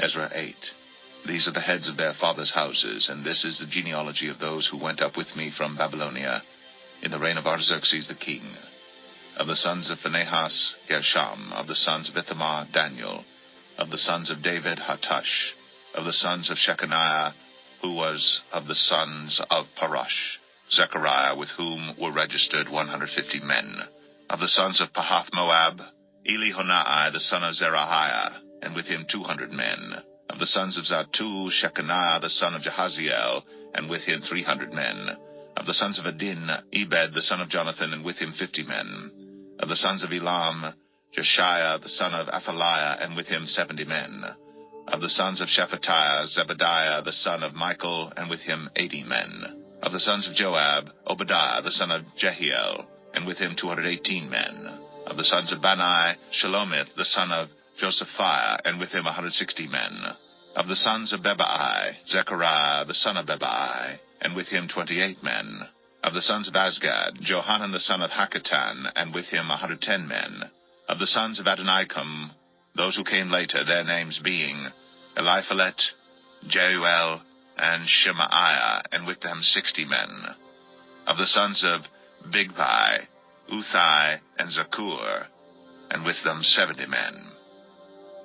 Ezra 8. These are the heads of their fathers' houses, and this is the genealogy of those who went up with me from Babylonia, in the reign of Artaxerxes the king. Of the sons of Phinehas, Gershom. Of the sons of Ithamar, Daniel. Of the sons of David, Hattush. Of the sons of Shechaniah, who was of the sons of Parosh, Zechariah, with whom were registered 150 men. Of the sons of Pahath-Moab, Elihonai, the son of Zerahiah, and with him 200 men. Of the sons of Zattu, Shechaniah, the son of Jahaziel, and with him 300 men. Of the sons of Adin, Ebed, the son of Jonathan, and with him 50 men. Of the sons of Elam, Jeshiah, the son of Athaliah, and with him 70 men. Of the sons of Shephatiah, Zebadiah, the son of Michael, and with him 80 men. Of the sons of Joab, Obadiah, the son of Jehiel, and with him 218 men. Of the sons of Bani, Shelomith, the son of Josephiah, and with him 160 men. Of the sons of Bebai, Zechariah, the son of Bebai, and with him 28 men. Of the sons of Azgad, Johanan the son of Hakatan, and with him 110 men. Of the sons of Adonikam, those who came later, their names being Eliphalet, Jeuel, and Shemaiah, and with them 60 men. Of the sons of Bigvai, Uthai, and Zakur, and with them 70 men.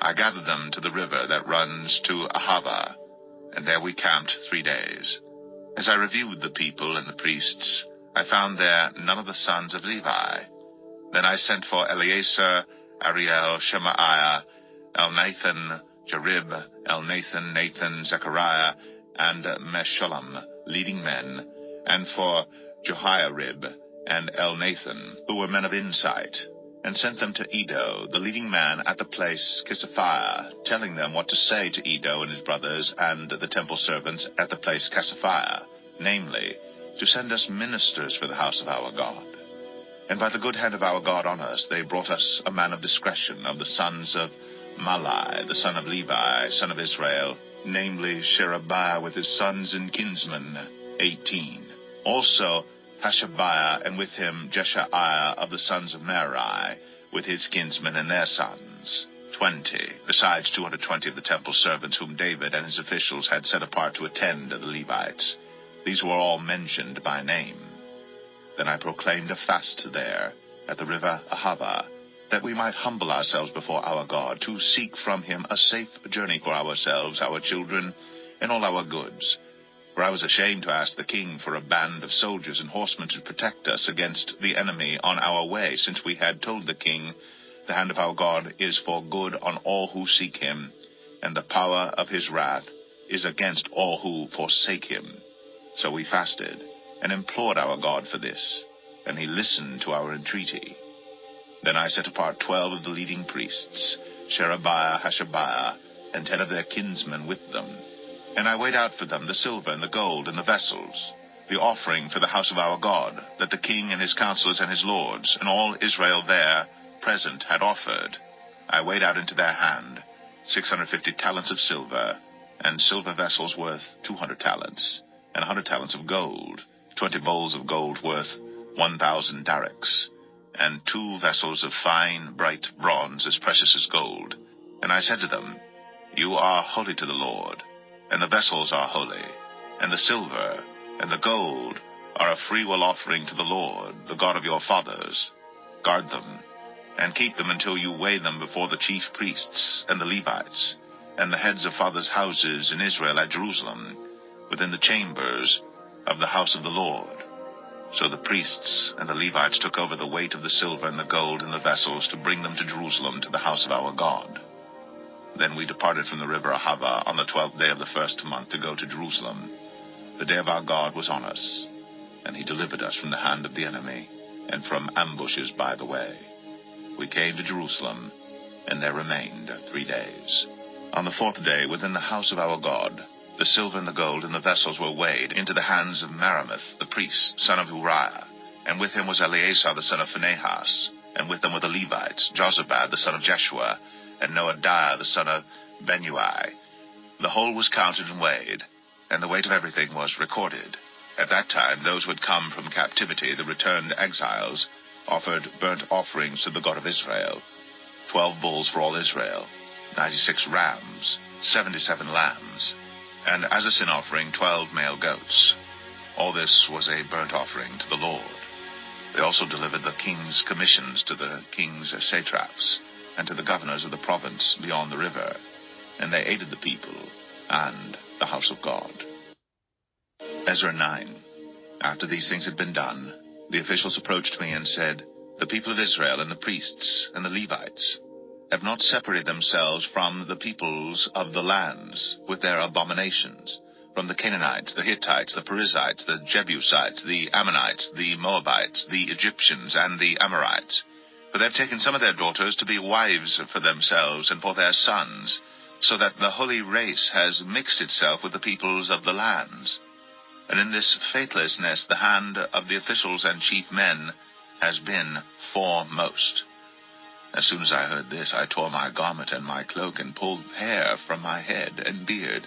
I gathered them to the river that runs to Ahava, and there we camped 3 days. As I reviewed the people and the priests, I found there none of the sons of Levi. Then I sent for Eleazar, Ariel, Shemaiah, Elnathan, Jarib, Elnathan, Nathan, Zechariah, and Meshullam, leading men, and for Jehoiarib and Elnathan, who were men of insight, and sent them to Edo, the leading man at the place Casiphia, telling them what to say to Edo and his brothers and the temple servants at the place Casiphia, namely, to send us ministers for the house of our God. And by the good hand of our God on us, they brought us a man of discretion of the sons of Malai, the son of Levi, son of Israel, namely Sherebiah with his sons and kinsmen, 18. Also Hashabiah, and with him Jeshaiah of the sons of Merari, with his kinsmen and their sons, 20, besides 220 of the temple servants whom David and his officials had set apart to attend to the Levites. These were all mentioned by name. Then I proclaimed a fast there, at the river Ahava, that we might humble ourselves before our God, to seek from him a safe journey for ourselves, our children, and all our goods. For I was ashamed to ask the king for a band of soldiers and horsemen to protect us against the enemy on our way, since we had told the king, the hand of our God is for good on all who seek him, and the power of his wrath is against all who forsake him. So we fasted, and implored our God for this, and he listened to our entreaty. Then I set apart 12 of the leading priests, Sherebiah, Hashabiah, and 10 of their kinsmen with them. And I weighed out for them the silver and the gold and the vessels, the offering for the house of our God, that the king and his counselors and his lords, and all Israel there present had offered. I weighed out into their hand 650 talents of silver, and silver vessels worth 200 talents, and 100 talents of gold, 20 bowls of gold worth 1,000 darics, and 2 vessels of fine, bright bronze as precious as gold. And I said to them, You are holy to the Lord, and the vessels are holy, and the silver and the gold are a freewill offering to the Lord, the God of your fathers. Guard them, and keep them until you weigh them before the chief priests and the Levites, and the heads of fathers' houses in Israel at Jerusalem, within the chambers of the house of the Lord. So the priests and the Levites took over the weight of the silver and the gold in the vessels to bring them to Jerusalem to the house of our God. Then we departed from the river Ahava on the 12th day of the first month to go to Jerusalem. The day of our God was on us, and he delivered us from the hand of the enemy and from ambushes by the way. We came to Jerusalem, and there remained 3 days. On the 4th day, within the house of our God, the silver and the gold and the vessels were weighed into the hands of Meremoth, the priest, son of Uriah, and with him was Eleazar the son of Phinehas, and with them were the Levites, Jozabad the son of Jeshua, and Noadiah the son of Benui. The whole was counted and weighed, and the weight of everything was recorded. At that time those who had come from captivity, the returned exiles, offered burnt offerings to the God of Israel, 12 bulls for all Israel, 96 rams, 77 lambs, and as a sin offering 12 male goats. All this was a burnt offering to the Lord. They also delivered the king's commissions to the king's satraps, and to the governors of the province beyond the river, and they aided the people and the house of God. Ezra 9. After these things had been done, the officials approached me and said, "The people of Israel and the priests and the Levites have not separated themselves from the peoples of the lands with their abominations, from the Canaanites, the Hittites, the Perizzites, the Jebusites, the Ammonites, the Moabites, the Egyptians, and the Amorites. For they have taken some of their daughters to be wives for themselves and for their sons, so that the holy race has mixed itself with the peoples of the lands. And in this faithlessness the hand of the officials and chief men has been foremost." As soon as I heard this, I tore my garment and my cloak, and pulled hair from my head and beard,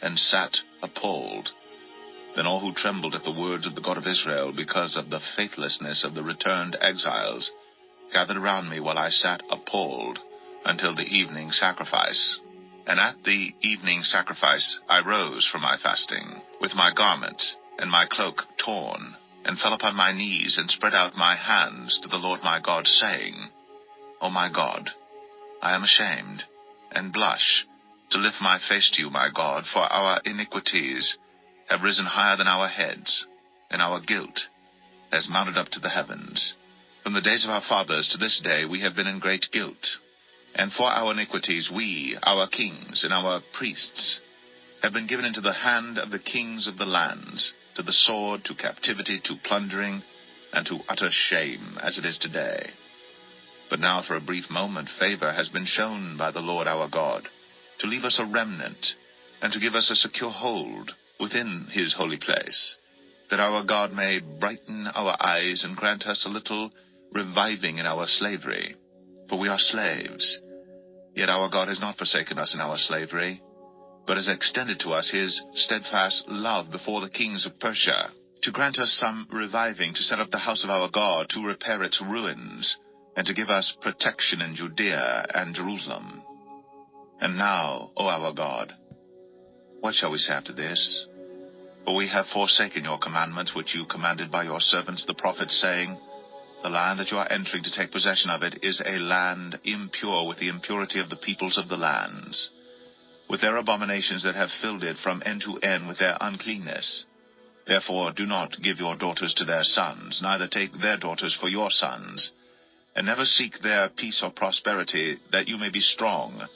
and sat appalled. Then all who trembled at the words of the God of Israel, because of the faithlessness of the returned exiles, gathered around me while I sat appalled until the evening sacrifice. And at the evening sacrifice I rose from my fasting, with my garment and my cloak torn, and fell upon my knees, and spread out my hands to the Lord my God, saying, "O my God, I am ashamed, and blush, to lift my face to you, my God, for our iniquities have risen higher than our heads, and our guilt has mounted up to the heavens. From the days of our fathers to this day we have been in great guilt. And for our iniquities we, our kings, and our priests, have been given into the hand of the kings of the lands, to the sword, to captivity, to plundering, and to utter shame, as it is today. But now for a brief moment favor has been shown by the Lord our God, to leave us a remnant, and to give us a secure hold within his holy place, that our God may brighten our eyes and grant us a little reviving in our slavery. For we are slaves. Yet our God has not forsaken us in our slavery, but has extended to us his steadfast love before the kings of Persia, to grant us some reviving, to set up the house of our God, to repair its ruins, and to give us protection in Judea and Jerusalem. And now, O our God, what shall we say after this? For we have forsaken your commandments, which you commanded by your servants the prophets, saying, The land that you are entering to take possession of it is a land impure with the impurity of the peoples of the lands, with their abominations that have filled it from end to end with their uncleanness. Therefore do not give your daughters to their sons, neither take their daughters for your sons, and never seek their peace or prosperity, that you may be strong,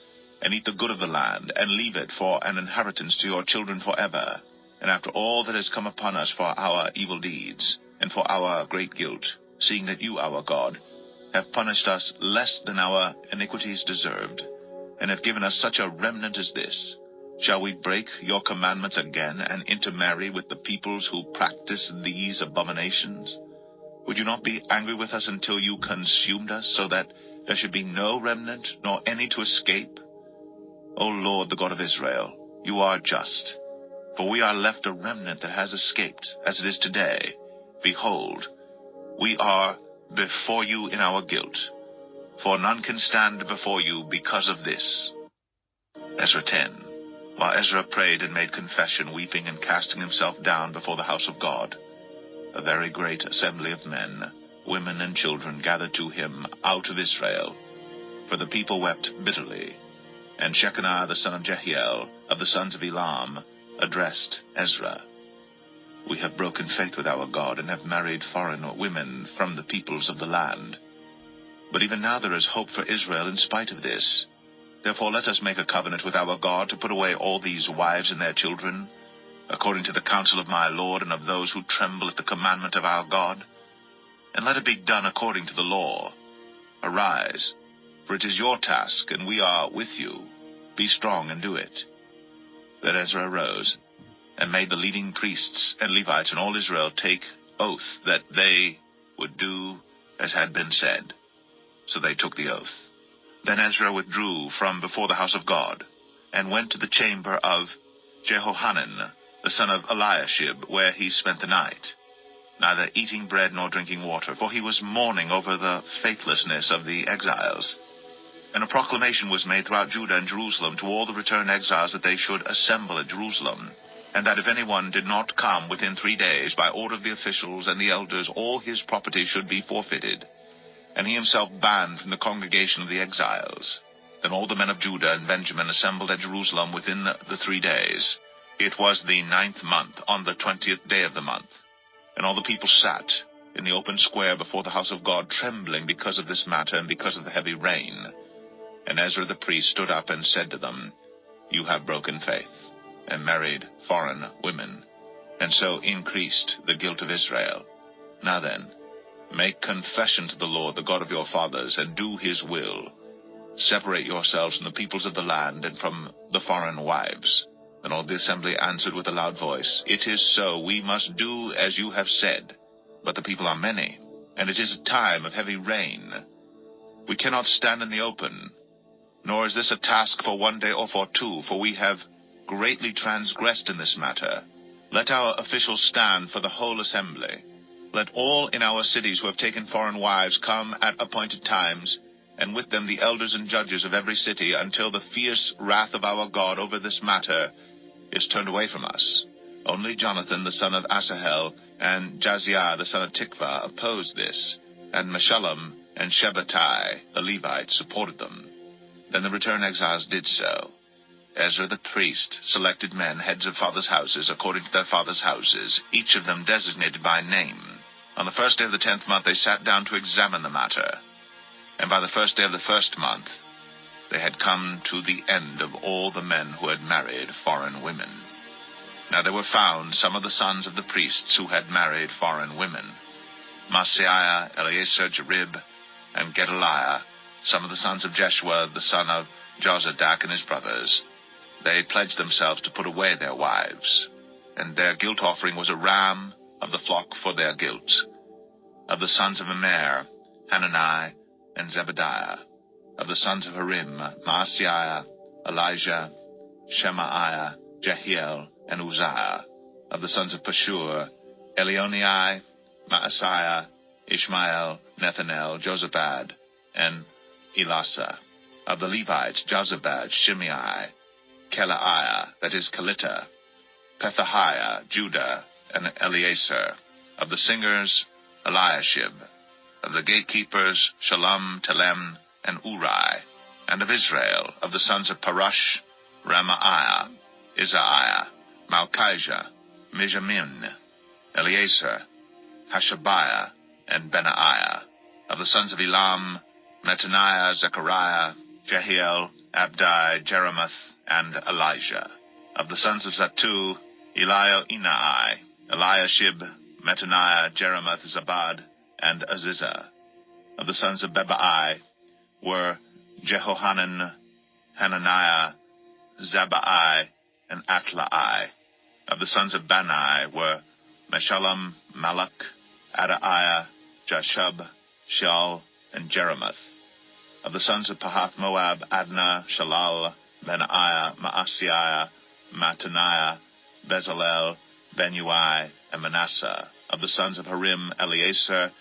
and eat the good of the land, and leave it for an inheritance to your children forever. And after all that has come upon us for our evil deeds, and for our great guilt, seeing that you, our God, have punished us less than our iniquities deserved, and have given us such a remnant as this, shall we break your commandments again, and intermarry with the peoples who practice these abominations? Would you not be angry with us until you consumed us, so that there should be no remnant, nor any to escape? O Lord, the God of Israel, you are just, for we are left a remnant that has escaped, as it is today. Behold, we are before you in our guilt, for none can stand before you because of this. Ezra 10. While Ezra prayed and made confession, weeping and casting himself down before the house of God, a very great assembly of men, women, and children gathered to him out of Israel, for the people wept bitterly. And Shechaniah the son of Jehiel, of the sons of Elam, addressed Ezra. We have broken faith with our God, and have married foreign women from the peoples of the land. But even now there is hope for Israel in spite of this. Therefore let us make a covenant with our God to put away all these wives and their children, according to the counsel of my Lord and of those who tremble at the commandment of our God. And let it be done according to the law. Arise, for it is your task, and we are with you. Be strong and do it. Then Ezra arose, and made the leading priests and Levites and all Israel take oath that they would do as had been said. So they took the oath. Then Ezra withdrew from before the house of God, and went to the chamber of Jehohanan, the son of Eliashib, where he spent the night, neither eating bread nor drinking water, for he was mourning over the faithlessness of the exiles. And a proclamation was made throughout Judah and Jerusalem to all the returned exiles that they should assemble at Jerusalem, and that if anyone did not come within 3 days, by order of the officials and the elders, all his property should be forfeited, and he himself banned from the congregation of the exiles. Then all the men of Judah and Benjamin assembled at Jerusalem within the 3 days. It was the 9th month, on the 20th day of the month. And all the people sat in the open square before the house of God, trembling because of this matter and because of the heavy rain. And Ezra the priest stood up and said to them, "You have broken faith, and married foreign women, and so increased the guilt of Israel. Now then, make confession to the Lord, the God of your fathers, and do his will. Separate yourselves from the peoples of the land and from the foreign wives." And all the assembly answered with a loud voice, "It is so, we must do as you have said. But the people are many, and it is a time of heavy rain. We cannot stand in the open, nor is this a task for 1 day or for 2, for we have greatly transgressed in this matter. Let our officials stand for the whole assembly. Let all in our cities who have taken foreign wives come at appointed times, and with them the elders and judges of every city, until the fierce wrath of our God over this matter is turned away from us." Only Jonathan the son of Asahel and Jaziah the son of Tikvah opposed this, and Meshullam and Shabbatai the Levites supported them. Then the returned exiles did so. Ezra the priest selected men, heads of fathers' houses, according to their fathers' houses, each of them designated by name. On the 1st day of the 10th month they sat down to examine the matter. And by the 1st day of the 1st month they had come to the end of all the men who had married foreign women. Now there were found some of the sons of the priests who had married foreign women: Maaseiah, Eleazar, Jerib, and Gedaliah, some of the sons of Jeshua, the son of Jozadak, and his brothers. They pledged themselves to put away their wives, and their guilt offering was a ram of the flock for their guilt. Of the sons of Immer, Hanani, and Zebediah. Of the sons of Harim, Maaseiah, Elijah, Shemaiah, Jehiel, and Uzziah. Of the sons of Pashur, Elionai, Maaseiah, Ishmael, Nethanel, Jozabad, and Elasa. Of the Levites, Jozabad, Shimei, Kelaiah, that is Kelita, Pethahiah, Judah, and Eleazar. Of the singers, Eliashib. Of the gatekeepers, Shalom, Telem, and Uri. And of Israel, of the sons of Parash, Ramaiah, Isaiah, Malchijah, Mijamin, Eleazar, Hashabiah, and Benaiah. Of the sons of Elam, Mattaniah, Zechariah, Jehiel, Abdi, Jeremoth, and Elijah. Of the sons of Zattu, Elioenai, Eliashib, Mattaniah, Jeremoth, Zabad, and Aziza. Of the sons of Bebai were Jehohanan, Hananiah, Zabai, and Atlai. Of the sons of Bani were Meshullam, Malach, Adaiah, Jashub, Shaul, and Jeremoth. Of the sons of Pahath-Moab, Adnah, Shalal, Benaiah, Maaseiah, Mattaniah, Bezalel, Benui, and Manasseh. Of the sons of Harim, Eleazar,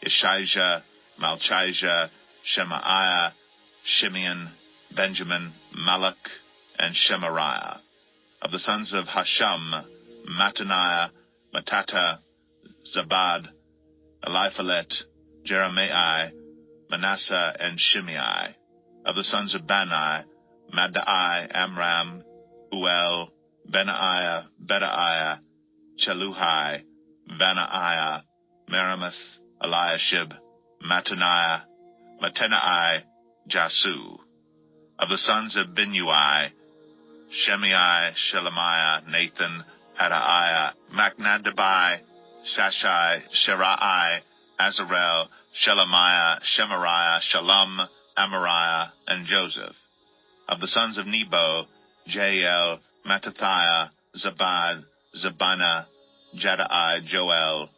Ishijah, Malchijah, Shemaiah, Shimeon, Benjamin, Malach, and Shemariah. Of the sons of Hashum, Mattaniah, Matata, Zabad, Eliphalet, Jeremiah, Manasseh, and Shimei. Of the sons of Bani, Maddai, Amram, Uel, Benaiah, Bedaiah, Cheluhai, Vanaiah, Meremoth, Eliashib, Mattaniah, Mattenai, Jasu. Of the sons of Binui, Shemei, Shelemiah, Nathan, Hadaiah, Machnadabai, Shashai, Sherai, Azarel, Shelemiah, Shemariah, Shalom, Amariah, and Joseph. Of the sons of Nebo, Jael, Mattathiah, Zabad, Zabina, Jaddai, Joel,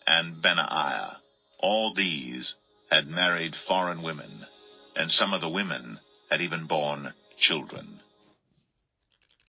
and Benaiah. All these had married foreign women, and some of the women had even borne children.